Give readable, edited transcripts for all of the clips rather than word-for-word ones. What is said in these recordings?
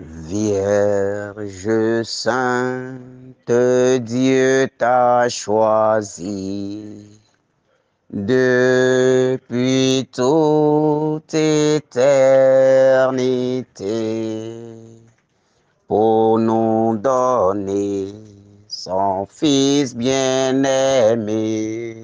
Vierge sainte, Dieu t'a choisi depuis toute éternité pour nous donner son Fils bien-aimé.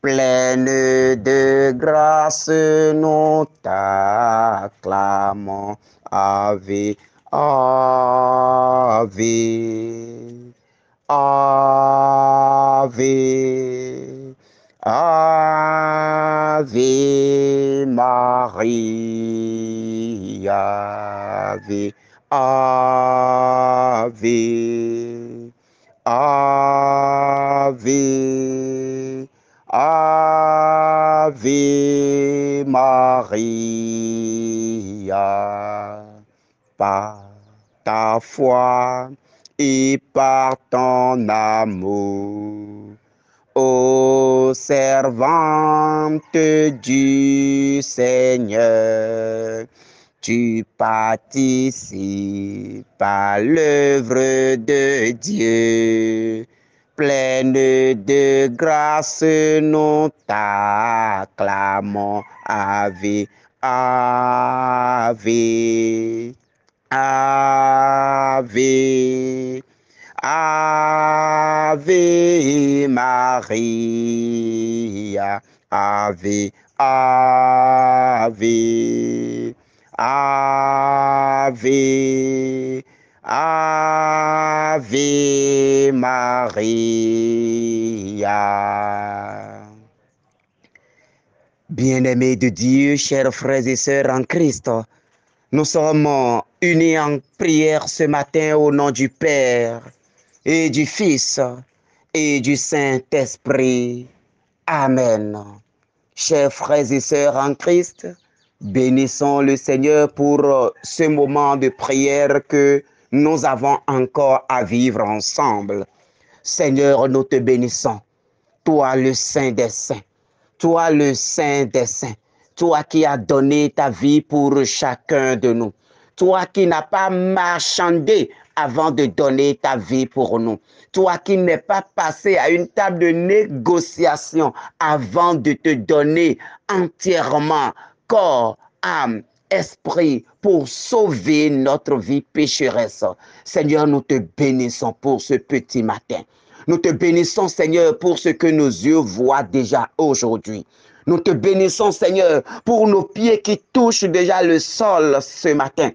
Pleine de grâce, nous t'acclamons. Ave, Ave, Ave, Ave Maria, Ave, Ave, Ave, Ave Maria. Par ta foi et par ton amour, ô servante du Seigneur, tu participes à l'œuvre de Dieu. Pleine de grâce, nous t'acclamons. Ave, Ave, Ave, Ave Maria, Ave, Ave, Ave, Ave Maria. Bien-aimés de Dieu, chers frères et sœurs en Christ, nous sommes unis en prière ce matin au nom du Père et du Fils et du Saint-Esprit. Amen. Chers frères et sœurs en Christ, bénissons le Seigneur pour ce moment de prière que nous avons encore à vivre ensemble. Seigneur, nous te bénissons, toi le Saint des Saints, toi le Saint des Saints, toi qui as donné ta vie pour chacun de nous, toi qui n'as pas marchandé avant de donner ta vie pour nous, toi qui n'es pas passé à une table de négociation avant de te donner entièrement corps, âme, esprit pour sauver notre vie pécheresse. Seigneur, nous te bénissons pour ce petit matin. Nous te bénissons, Seigneur, pour ce que nos yeux voient déjà aujourd'hui. Nous te bénissons, Seigneur, pour nos pieds qui touchent déjà le sol ce matin.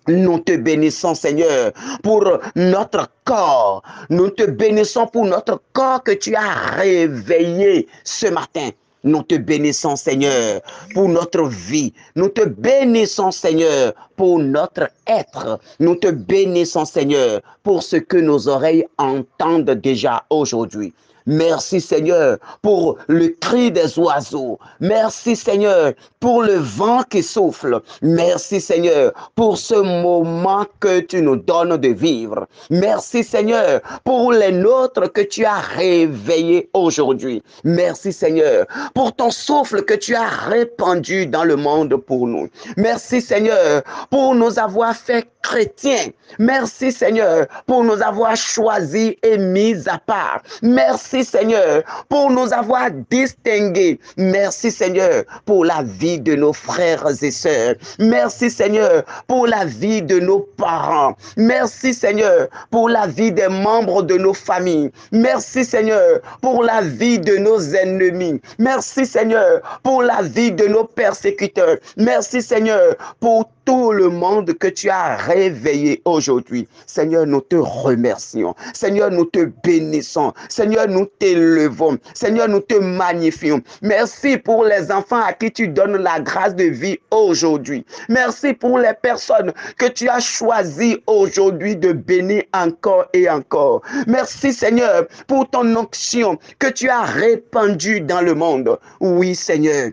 Nous te bénissons, Seigneur, pour notre corps. Nous te bénissons pour notre corps que tu as réveillé ce matin. Nous te bénissons, Seigneur, pour notre vie. Nous te bénissons, Seigneur, pour notre être. Nous te bénissons, Seigneur, pour ce que nos oreilles entendent déjà aujourd'hui. Merci Seigneur pour le cri des oiseaux. Merci Seigneur pour le vent qui souffle. Merci Seigneur pour ce moment que tu nous donnes de vivre. Merci Seigneur pour les nôtres que tu as réveillés aujourd'hui. Merci Seigneur pour ton souffle que tu as répandu dans le monde pour nous. Merci Seigneur pour nous avoir fait chrétiens. Merci Seigneur pour nous avoir choisis et mis à part. Merci Seigneur pour nous avoir distingués. Merci Seigneur pour la vie de nos frères et sœurs. Merci Seigneur pour la vie de nos parents. Merci Seigneur pour la vie des membres de nos familles. Merci Seigneur pour la vie de nos ennemis. Merci Seigneur pour la vie de nos persécuteurs. Merci Seigneur pour tout le monde que tu as réveillé aujourd'hui. Seigneur, nous te remercions. Seigneur, nous te bénissons. Seigneur, nous t'élevons. Seigneur, nous te magnifions. Merci pour les enfants à qui tu donnes la grâce de vie aujourd'hui. Merci pour les personnes que tu as choisies aujourd'hui de bénir encore et encore. Merci Seigneur pour ton onction que tu as répandue dans le monde. Oui Seigneur,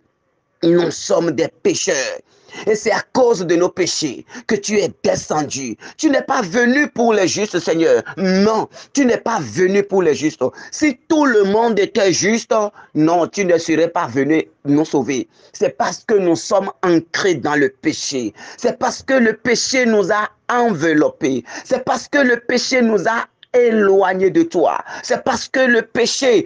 nous sommes des pécheurs. Et c'est à cause de nos péchés que tu es descendu. Tu n'es pas venu pour les justes, Seigneur. Non, tu n'es pas venu pour les justes. Si tout le monde était juste, non, tu ne serais pas venu nous sauver. C'est parce que nous sommes ancrés dans le péché. C'est parce que le péché nous a enveloppés. C'est parce que le péché nous a éloignés de toi. C'est parce que le péché,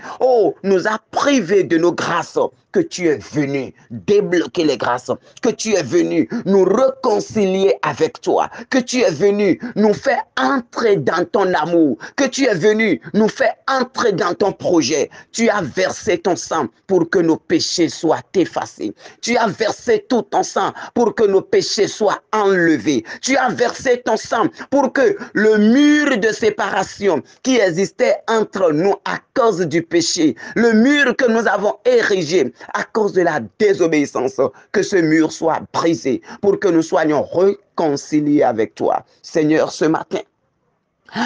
nous a privés de nos grâces que tu es venu débloquer les grâces, que tu es venu nous réconcilier avec toi, que tu es venu nous faire entrer dans ton amour, que tu es venu nous faire entrer dans ton projet. Tu as versé ton sang pour que nos péchés soient effacés. Tu as versé tout ton sang pour que nos péchés soient enlevés. Tu as versé ton sang pour que le mur de séparation qui existait entre nous à cause du péché, le mur que nous avons érigé à cause de la désobéissance, que ce mur soit brisé pour que nous soyons réconciliés avec toi. Seigneur, ce matin,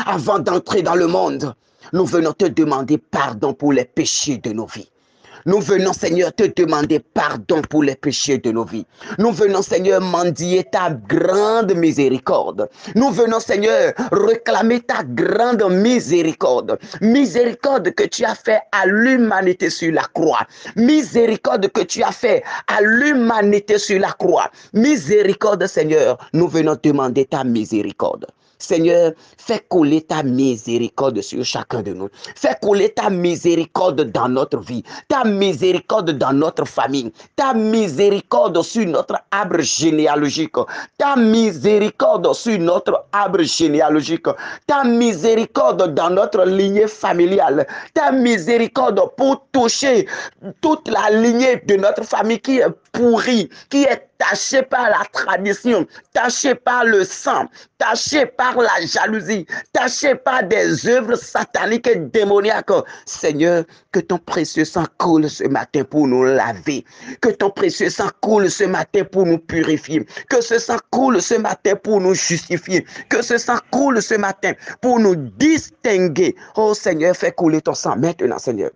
avant d'entrer dans le monde, nous venons te demander pardon pour les péchés de nos vies. Nous venons, Seigneur, te demander pardon pour les péchés de nos vies. Nous venons, Seigneur, mendier ta grande miséricorde. Nous venons, Seigneur, réclamer ta grande miséricorde. Miséricorde que tu as fait à l'humanité sur la croix. Miséricorde que tu as fait à l'humanité sur la croix. Miséricorde, Seigneur, nous venons demander ta miséricorde. Seigneur, fais couler ta miséricorde sur chacun de nous. Fais couler ta miséricorde dans notre vie, ta miséricorde dans notre famille, ta miséricorde sur notre arbre généalogique, ta miséricorde sur notre arbre généalogique, ta miséricorde dans notre lignée familiale, ta miséricorde pour toucher toute la lignée de notre famille qui est pourrie, qui est taché par la tradition, taché par le sang, taché par la jalousie, taché par des œuvres sataniques et démoniaques. Seigneur, que ton précieux sang coule ce matin pour nous laver, que ton précieux sang coule ce matin pour nous purifier, que ce sang coule ce matin pour nous justifier, que ce sang coule ce matin pour nous distinguer. Oh Seigneur, fais couler ton sang maintenant, Seigneur.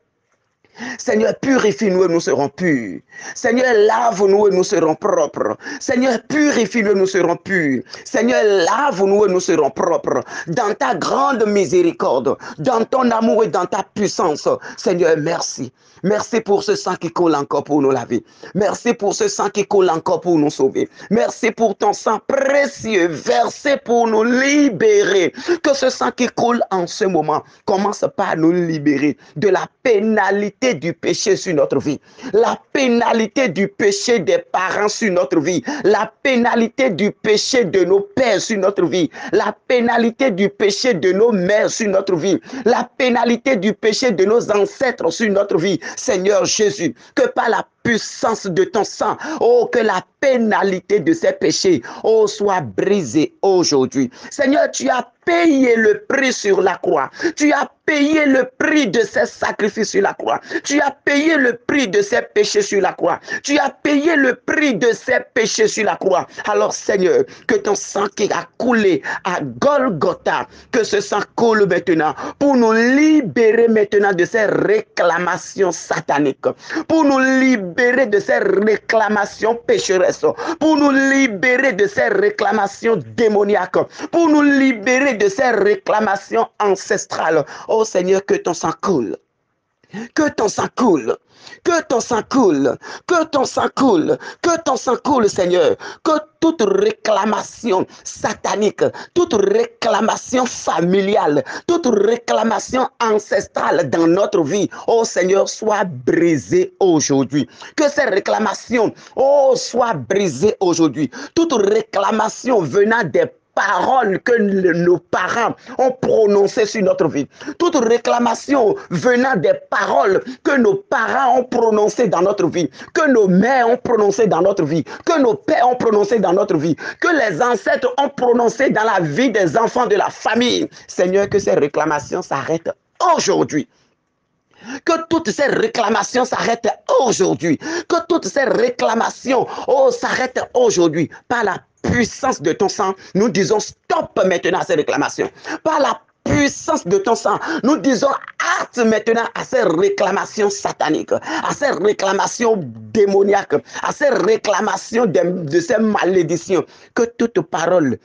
Seigneur, purifie-nous et nous serons purs. Seigneur, lave-nous et nous serons propres. Seigneur, purifie-nous et nous serons purs. Seigneur, lave-nous et nous serons propres. Dans ta grande miséricorde, dans ton amour et dans ta puissance. Seigneur, merci. Merci pour ce sang qui coule encore pour nous laver. Merci pour ce sang qui coule encore pour nous sauver. Merci pour ton sang précieux versé pour nous libérer. Que ce sang qui coule en ce moment commence par nous libérer de la pénalité du péché sur notre vie. La pénalité du péché des parents sur notre vie. La pénalité du péché de nos pères sur notre vie. La pénalité du péché de nos mères sur notre vie. La pénalité du péché de nos ancêtres sur notre vie. Seigneur Jésus, que par la puissance de ton sang, que la pénalité de ces péchés, soit brisée aujourd'hui. Seigneur, tu as payé le prix sur la croix. Tu as payé le prix de ces sacrifices sur la croix. Tu as payé le prix de ces péchés sur la croix. Tu as payé le prix de ces péchés sur la croix. Alors Seigneur, que ton sang qui a coulé à Golgotha, que ce sang coule maintenant pour nous libérer maintenant de ces réclamations sataniques, pour nous libérer de ces réclamations pécheresses, pour nous libérer de ces réclamations démoniaques, pour nous libérer de ces réclamations ancestrales. Oh Seigneur, que ton sang coule. Que ton sang coule, que ton sang coule, que ton sang coule, que ton sang coule, Seigneur. Que toute réclamation satanique, toute réclamation familiale, toute réclamation ancestrale dans notre vie, oh Seigneur, soit brisée aujourd'hui. Que ces réclamations, soient brisées aujourd'hui. Toute réclamation venant des paroles que nos parents ont prononcées sur notre vie, toute réclamation venant des paroles que nos parents ont prononcées dans notre vie, que nos mères ont prononcées dans notre vie, que nos pères ont prononcées dans notre vie, que les ancêtres ont prononcées dans la vie des enfants de la famille. Seigneur, que ces réclamations s'arrêtent aujourd'hui. Que toutes ces réclamations s'arrêtent aujourd'hui. Que toutes ces réclamations s'arrêtent aujourd'hui. Par la puissance de ton sang, nous disons stop maintenant à ces réclamations. Par la puissance de ton sang, nous disons hâte maintenant à ces réclamations sataniques, à ces réclamations démoniaques, à ces réclamations de ces malédictions, que toute parole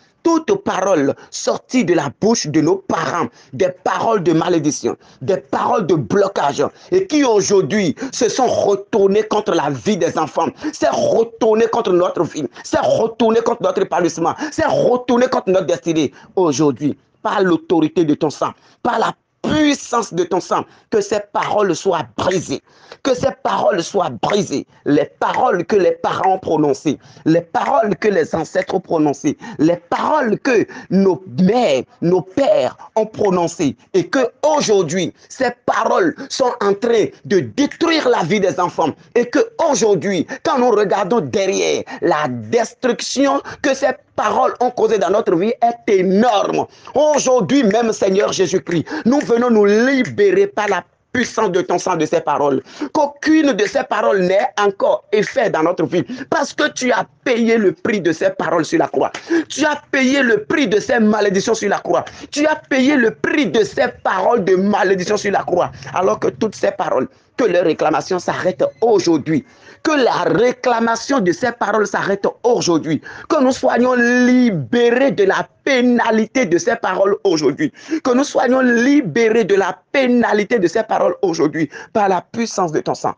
sortie de la bouche de nos parents, des paroles de malédiction, des paroles de blocage, et qui aujourd'hui se sont retournées contre la vie des enfants, s'est retournées contre notre vie, s'est retournées contre notre épanouissement, s'est retournées contre notre destinée. Aujourd'hui, par l'autorité de ton sang, par la puissance de ton sang, que ces paroles soient brisées, que ces paroles soient brisées, les paroles que les parents ont prononcées, les paroles que les ancêtres ont prononcées, les paroles que nos mères, nos pères ont prononcées, et que aujourd'hui ces paroles sont en train de détruire la vie des enfants, et que aujourd'hui, quand nous regardons derrière, la destruction que ces paroles ont causé dans notre vie est énorme. Aujourd'hui même, Seigneur Jésus-Christ, nous venons nous libérer par la puissance de ton sang, de ces paroles. Qu'aucune de ces paroles n'ait encore effet dans notre vie. Parce que tu as payé le prix de ces paroles sur la croix. Tu as payé le prix de ces malédictions sur la croix. Tu as payé le prix de ces paroles de malédiction sur la croix. Alors que toutes ces paroles, que les réclamations s'arrêtent aujourd'hui. Que la réclamation de ces paroles s'arrête aujourd'hui. Que nous soyons libérés de la pénalité de ces paroles aujourd'hui. Que nous soyons libérés de la pénalité de ces paroles aujourd'hui par la puissance de ton sang.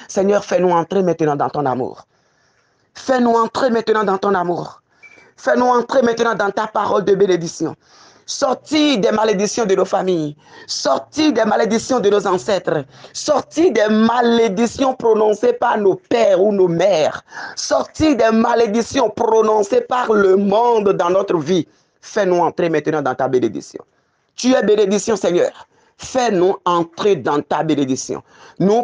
Seigneur, fais-nous entrer maintenant dans ton amour. Fais-nous entrer maintenant dans ton amour. Fais-nous entrer maintenant dans ta parole de bénédiction. Sortis des malédictions de nos familles, sortis des malédictions de nos ancêtres, sortis des malédictions prononcées par nos pères ou nos mères, sortis des malédictions prononcées par le monde dans notre vie. Fais-nous entrer maintenant dans ta bénédiction. Tu es bénédiction, Seigneur. Fais-nous entrer dans ta bénédiction.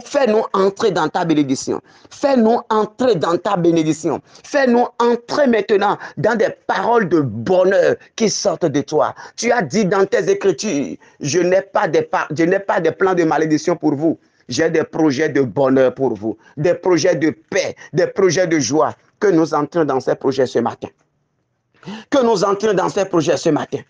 Fais-nous entrer dans ta bénédiction. Fais-nous entrer dans ta bénédiction. Fais-nous entrer maintenant dans des paroles de bonheur qui sortent de toi. Tu as dit dans tes écritures, je n'ai pas des plans de malédiction pour vous. J'ai des projets de bonheur pour vous. Des projets de paix, des projets de joie. Que nous entrions dans ces projets ce matin. Que nous entrions dans ces projets ce matin.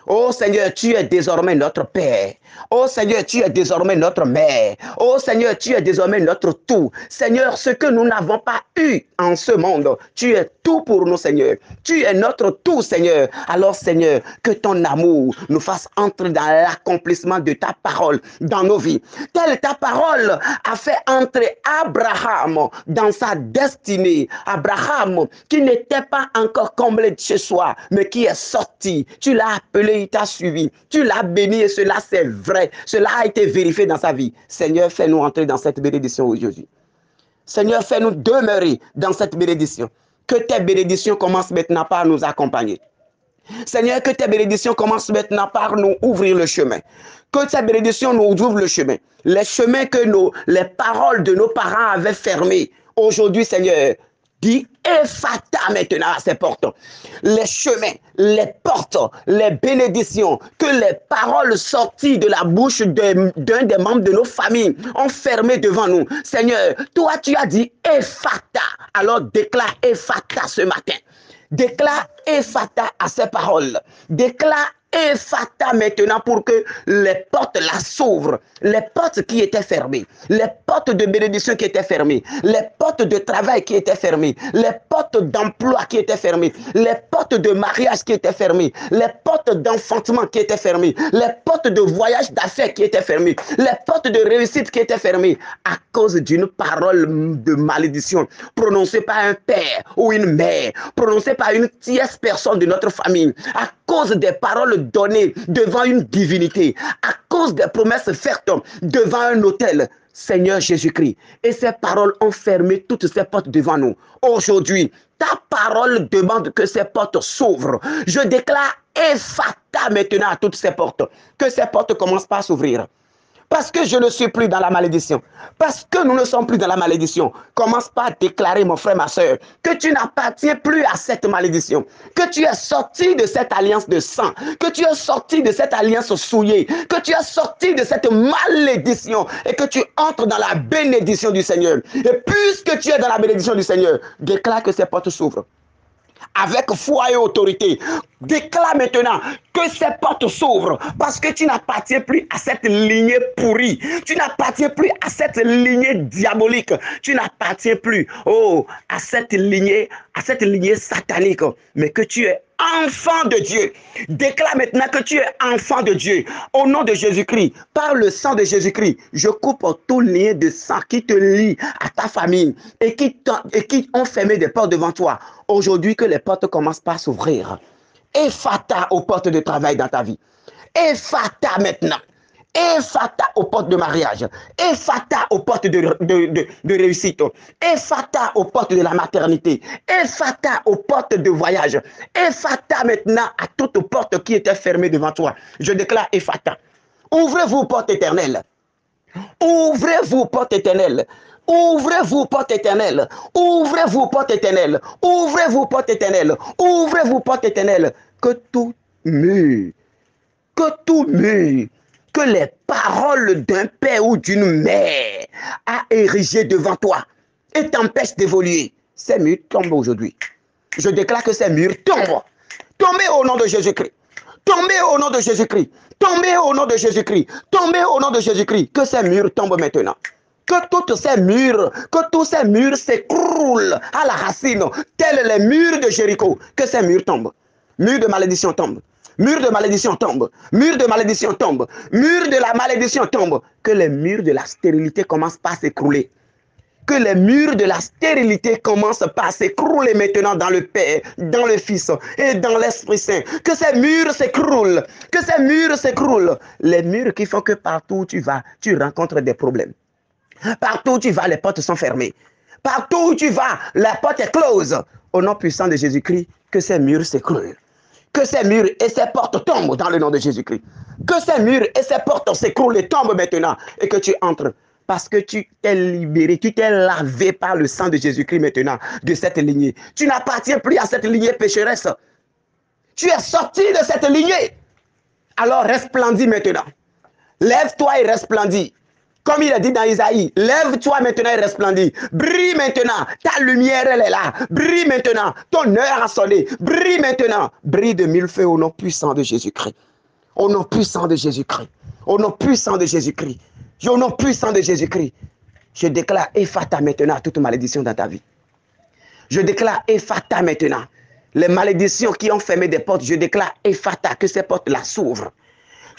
Oh Seigneur, tu es désormais notre Père. Oh Seigneur, tu es désormais notre Mère. Oh Seigneur, tu es désormais notre tout. Seigneur, ce que nous n'avons pas eu en ce monde, tu es tout pour nous, Seigneur. Tu es notre tout, Seigneur. Alors, Seigneur, que ton amour nous fasse entrer dans l'accomplissement de ta parole dans nos vies. Telle ta parole a fait entrer Abraham dans sa destinée. Abraham, qui n'était pas encore comblé de chez soi, mais qui est sorti. Tu l'as appelé, il t'a suivi. Tu l'as béni et cela, c'est vrai. Cela a été vérifié dans sa vie. Seigneur, fais-nous entrer dans cette bénédiction aujourd'hui. Seigneur, fais-nous demeurer dans cette bénédiction. Que tes bénédictions commencent maintenant par nous accompagner. Seigneur, que tes bénédictions commencent maintenant par nous ouvrir le chemin. Que tes bénédictions nous ouvrent le chemin. Les chemins que les paroles de nos parents avaient fermés. Aujourd'hui, Seigneur, dis Ephata maintenant à ces portes. Les chemins, les portes, les bénédictions, que les paroles sorties de la bouche d'un des membres de nos familles ont fermé devant nous. Seigneur, toi tu as dit Ephata. Alors déclare Ephata ce matin. Déclare Ephata à ces paroles. Déclare Ephata maintenant pour que les portes la s'ouvrent. Les portes qui étaient fermées. Les portes de bénédiction qui étaient fermées. Les portes de travail qui étaient fermées. Les portes d'emploi qui étaient fermées. Les portes de mariage qui étaient fermées. Les portes d'enfantement qui étaient fermées. Les portes de voyage d'affaires qui étaient fermées. Les portes de réussite qui étaient fermées à cause d'une parole de malédiction prononcée par un père ou une mère, prononcée par une tierce personne de notre famille, à cause des paroles données devant une divinité, à cause des promesses faites devant un autel. Seigneur Jésus-Christ, et ces paroles ont fermé toutes ces portes devant nous. Aujourd'hui, ta parole demande que ces portes s'ouvrent. Je déclare Ephata maintenant à toutes ces portes. Que ces portes commencent par s'ouvrir. Parce que je ne suis plus dans la malédiction. Parce que nous ne sommes plus dans la malédiction. Commence par déclarer, mon frère, ma soeur, que tu n'appartiens plus à cette malédiction. Que tu es sorti de cette alliance de sang. Que tu es sorti de cette alliance souillée. Que tu es sorti de cette malédiction. Et que tu entres dans la bénédiction du Seigneur. Et puisque tu es dans la bénédiction du Seigneur, déclare que ces portes s'ouvrent. Avec foi et autorité, Déclare maintenant que ces portes s'ouvrent parce que tu n'appartiens plus à cette lignée pourrie. Tu n'appartiens plus à cette lignée diabolique. Tu n'appartiens plus à cette lignée satanique, mais que tu es enfant de Dieu. Déclare maintenant que tu es enfant de Dieu. Au nom de Jésus-Christ, par le sang de Jésus-Christ, je coupe tout lien de sang qui te lie à ta famille et qui ont fermé des portes devant toi. Aujourd'hui, que les portes commencent par s'ouvrir. Ephata aux portes de travail dans ta vie. Ephata maintenant. Ephata aux portes de mariage. Ephata aux portes de réussite. Ephata aux portes de la maternité. Ephata aux portes de voyage. Ephata maintenant à toutes portes qui étaient fermées devant toi. Je déclare Ephata. Ouvrez-vous portes éternelles. Ouvrez-vous portes éternelles. Ouvrez-vous portes éternelles. Ouvrez-vous portes éternelles. Ouvrez-vous portes éternelles. Ouvrez-vous portes éternelles. Que tout mur, que les paroles d'un père ou d'une mère a érigé devant toi et t'empêche d'évoluer, ces murs tombent aujourd'hui. Je déclare que ces murs tombent. Tombez au nom de Jésus-Christ. Tombez au nom de Jésus-Christ. Tombez au nom de Jésus-Christ. Tombez au nom de Jésus-Christ. Que ces murs tombent maintenant. Que tous ces murs s'écroulent à la racine, tels les murs de Jéricho. Que ces murs tombent. Murs de malédiction tombent. Murs de malédiction tombent. Murs de malédiction tombent. Murs de la malédiction tombent. Que les murs de la stérilité commencent par s'écrouler. Que les murs de la stérilité commencent par s'écrouler maintenant dans le Père, dans le Fils et dans l'Esprit Saint. Que ces murs s'écroulent. Que ces murs s'écroulent. Les murs qui font que partout où tu vas, tu rencontres des problèmes. Partout où tu vas, les portes sont fermées. Partout où tu vas, la porte est close. Au nom puissant de Jésus-Christ, que ces murs s'écroulent. Que ces murs et ces portes tombent dans le nom de Jésus-Christ. Que ces murs et ces portes s'écroulent et tombent maintenant. Et que tu entres. Parce que tu t'es libéré, tu t'es lavé par le sang de Jésus-Christ maintenant de cette lignée. Tu n'appartiens plus à cette lignée pécheresse. Tu es sorti de cette lignée. Alors resplendis maintenant. Lève-toi et resplendis. Comme il a dit dans Isaïe, lève-toi maintenant et resplendis. Brille maintenant. Ta lumière, elle est là. Brille maintenant. Ton heure a sonné. Brille maintenant. Brille de mille feux au nom puissant de Jésus-Christ. Au nom puissant de Jésus-Christ. Au nom puissant de Jésus-Christ. Au nom puissant de Jésus-Christ. Je déclare Ephata maintenant à toute malédiction dans ta vie. Je déclare Ephata maintenant. Les malédictions qui ont fermé des portes, je déclare Ephata, que ces portes-là s'ouvrent.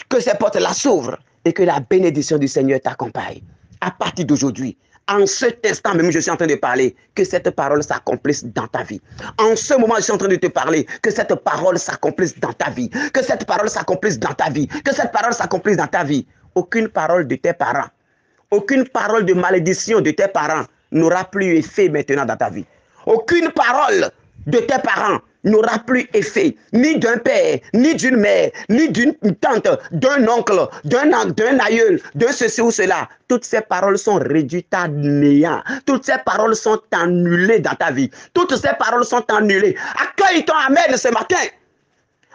Que ces portes-là s'ouvrent. Et que la bénédiction du Seigneur t'accompagne. À partir d'aujourd'hui, en cet instant même, je suis en train de parler, que cette parole s'accomplisse dans ta vie. En ce moment, je suis en train de te parler, que cette parole s'accomplisse dans ta vie. Que cette parole s'accomplisse dans ta vie. Que cette parole s'accomplisse dans ta vie. Aucune parole de tes parents, aucune parole de malédiction de tes parents n'aura plus effet maintenant dans ta vie. Aucune parole de tes parents n'aura plus effet, ni d'un père, ni d'une mère, ni d'une tante, d'un oncle, d'un aïeul, d'un ceci ou cela. Toutes ces paroles sont réduites à néant. Toutes ces paroles sont annulées dans ta vie. Toutes ces paroles sont annulées. Accueille ton Amen ce matin.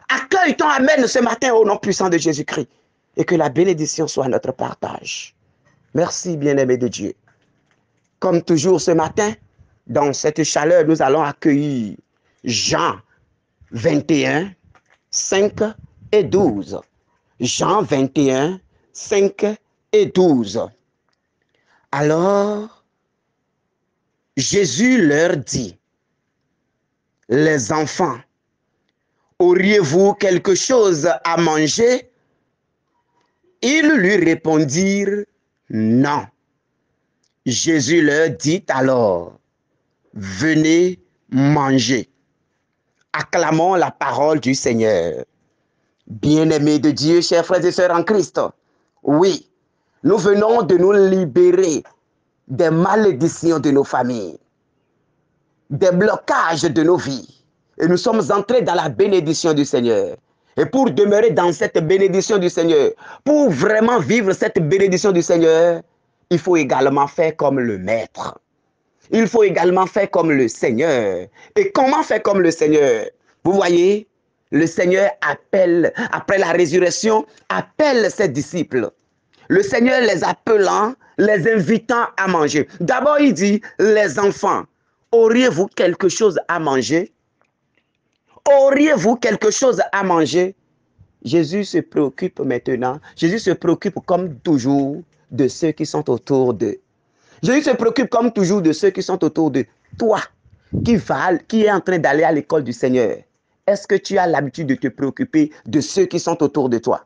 Accueille ton Amen ce matin au nom puissant de Jésus-Christ. Et que la bénédiction soit notre partage. Merci, bien-aimé de Dieu. Comme toujours ce matin, dans cette chaleur, nous allons accueillir Jean 21, 5 et 12. Jean 21, 5 et 12. Alors, Jésus leur dit, les enfants, auriez-vous quelque chose à manger? Ils lui répondirent, non. Jésus leur dit alors, venez manger. Acclamons la parole du Seigneur. Bien-aimés de Dieu, chers frères et sœurs en Christ, oui, nous venons de nous libérer des malédictions de nos familles, des blocages de nos vies. Et nous sommes entrés dans la bénédiction du Seigneur. Et pour demeurer dans cette bénédiction du Seigneur, pour vraiment vivre cette bénédiction du Seigneur, il faut également faire comme le Maître. Il faut également faire comme le Seigneur. Et comment faire comme le Seigneur? Vous voyez, le Seigneur appelle, après la résurrection, appelle ses disciples. Le Seigneur les appelant, les invitant à manger. D'abord, il dit, les enfants, auriez-vous quelque chose à manger? Auriez-vous quelque chose à manger? Jésus se préoccupe maintenant, Jésus se préoccupe comme toujours de ceux qui sont autour d'eux. Jésus se préoccupe comme toujours de ceux qui sont autour de toi, qui est en train d'aller à l'école du Seigneur. Est-ce que tu as l'habitude de te préoccuper de ceux qui sont autour de toi?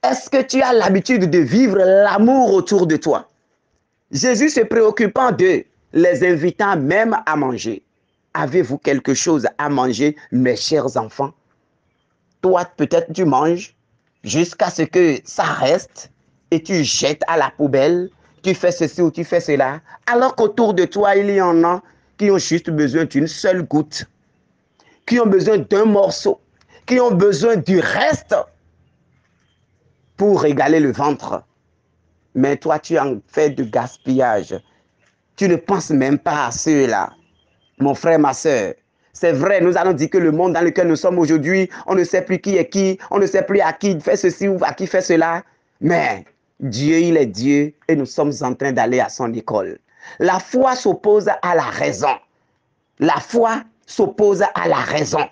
Est-ce que tu as l'habitude de vivre l'amour autour de toi? Jésus se préoccupant d'eux, les invitant même à manger. Avez-vous quelque chose à manger, mes chers enfants? Toi, peut-être tu manges jusqu'à ce que ça reste et tu jettes à la poubelle, tu fais ceci ou tu fais cela, alors qu'autour de toi, il y en a qui ont juste besoin d'une seule goutte, qui ont besoin d'un morceau, qui ont besoin du reste pour régaler le ventre. Mais toi, tu en fais du gaspillage. Tu ne penses même pas à ceux-là. Mon frère, ma soeur, c'est vrai, nous allons dire que le monde dans lequel nous sommes aujourd'hui, on ne sait plus qui est qui, on ne sait plus à qui fait ceci ou à qui fait cela. Mais Dieu, il est Dieu et nous sommes en train d'aller à son école. La foi s'oppose à la raison. La foi s'oppose à la raison.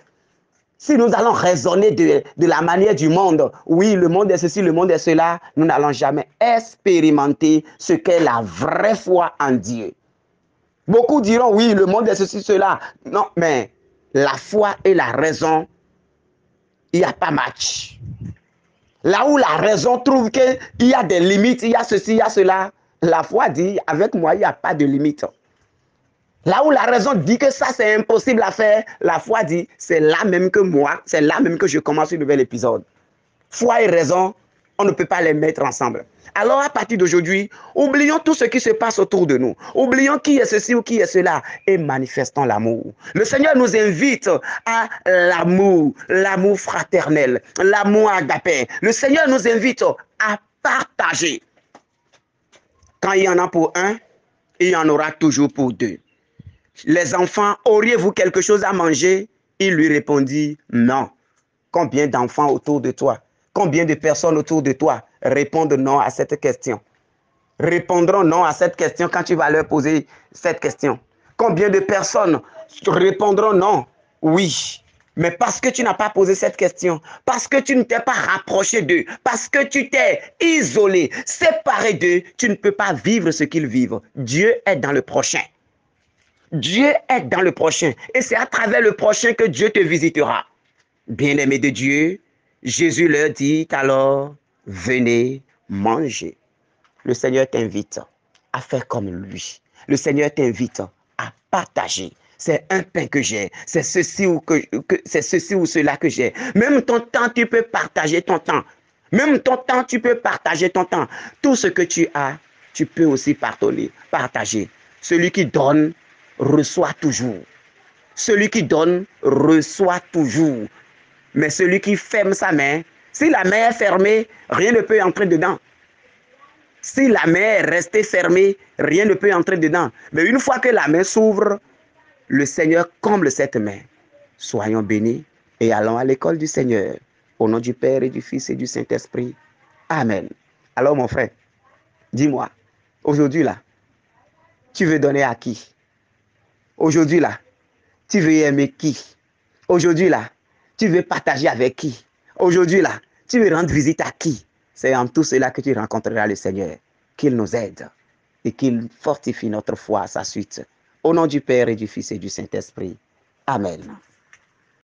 Si nous allons raisonner de la manière du monde, oui, le monde est ceci, le monde est cela, nous n'allons jamais expérimenter ce qu'est la vraie foi en Dieu. Beaucoup diront, oui, le monde est ceci, cela. Non, mais la foi et la raison, il n'y a pas match. Là où la raison trouve qu'il y a des limites, il y a ceci, il y a cela, la foi dit, avec moi, il n'y a pas de limite. Là où la raison dit que ça, c'est impossible à faire, la foi dit, c'est là même que moi, c'est là même que je commence un nouvel épisode. Foi et raison, on ne peut pas les mettre ensemble. Alors, à partir d'aujourd'hui, oublions tout ce qui se passe autour de nous. Oublions qui est ceci ou qui est cela et manifestons l'amour. Le Seigneur nous invite à l'amour, l'amour fraternel, l'amour agapé. Le Seigneur nous invite à partager. Quand il y en a pour un, il y en aura toujours pour deux. Les enfants, auriez-vous quelque chose à manger? Il lui répondit, non. Combien d'enfants autour de toi? Combien de personnes autour de toi répondent non à cette question? Répondront non à cette question quand tu vas leur poser cette question. Combien de personnes répondront non? Oui. Mais parce que tu n'as pas posé cette question, parce que tu ne t'es pas rapproché d'eux, parce que tu t'es isolé, séparé d'eux, tu ne peux pas vivre ce qu'ils vivent. Dieu est dans le prochain. Dieu est dans le prochain. Et c'est à travers le prochain que Dieu te visitera. Bien-aimés de Dieu, Jésus leur dit alors, venez manger. Le Seigneur t'invite à faire comme lui. Le Seigneur t'invite à partager. C'est un pain que j'ai, c'est ceci ou c'est ceci ou cela que j'ai. Même ton temps, tu peux partager ton temps. Même ton temps, tu peux partager ton temps. Tout ce que tu as, tu peux aussi partager. Celui qui donne reçoit toujours. Celui qui donne reçoit toujours. Mais celui qui ferme sa main, si la main est fermée, rien ne peut entrer dedans. Si la main est restée fermée, rien ne peut entrer dedans. Mais une fois que la main s'ouvre, le Seigneur comble cette main. Soyons bénis et allons à l'école du Seigneur. Au nom du Père et du Fils et du Saint-Esprit. Amen. Alors mon frère, dis-moi, aujourd'hui là, tu veux donner à qui? Aujourd'hui là, tu veux aimer qui? Aujourd'hui là, tu veux partager avec qui? Aujourd'hui là, tu veux rendre visite à qui? C'est en tout cela que tu rencontreras le Seigneur. Qu'il nous aide et qu'il fortifie notre foi à sa suite. Au nom du Père et du Fils et du Saint-Esprit. Amen.